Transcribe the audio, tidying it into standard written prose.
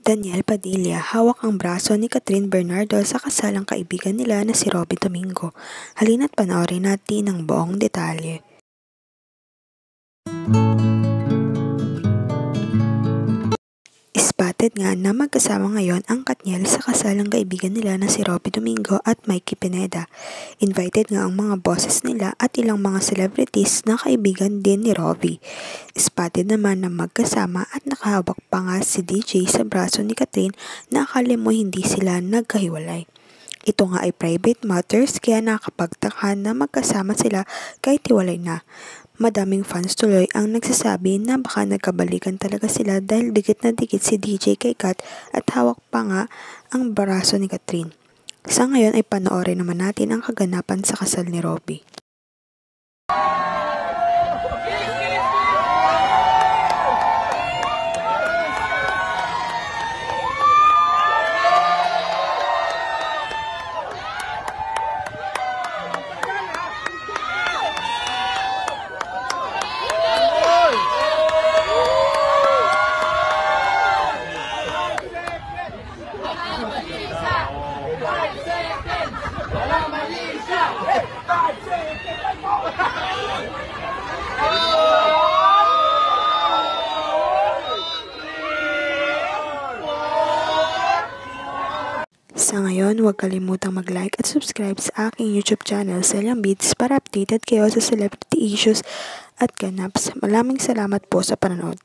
Daniel Padilla, hawak ang braso ni Catherine Bernardo sa kasalang kaibigan nila na si Robby Domingo. Halina't panoorin natin ang buong detalye. Spotted nga na magkasama ngayon ang Katniel sa kasalang kaibigan nila na si Robby Domingo at Mikey Pineda. Invited nga ang mga bosses nila at ilang mga celebrities na kaibigan din ni Robby. Spotted naman na magkasama at nakahawak pa nga si DJ sa braso ni Catherine na akala mo hindi sila nagkahiwalay. Ito nga ay private matters kaya nakapagtaka na magkasama sila kahit hiwalay na. Madaming fans tuloy ang nagsasabi na baka nagkabalikan talaga sila dahil dikit na dikit si DJ kay Kat at hawak pa nga ang braso ni Catherine. Sa ngayon ay panoorin naman natin ang kaganapan sa kasal ni Robby. Sa ngayon, huwag kalimutang mag-like at subscribe sa aking YouTube channel, Celian Beats, para updated kayo sa celebrity issues at ganaps. Maraming salamat po sa panonood.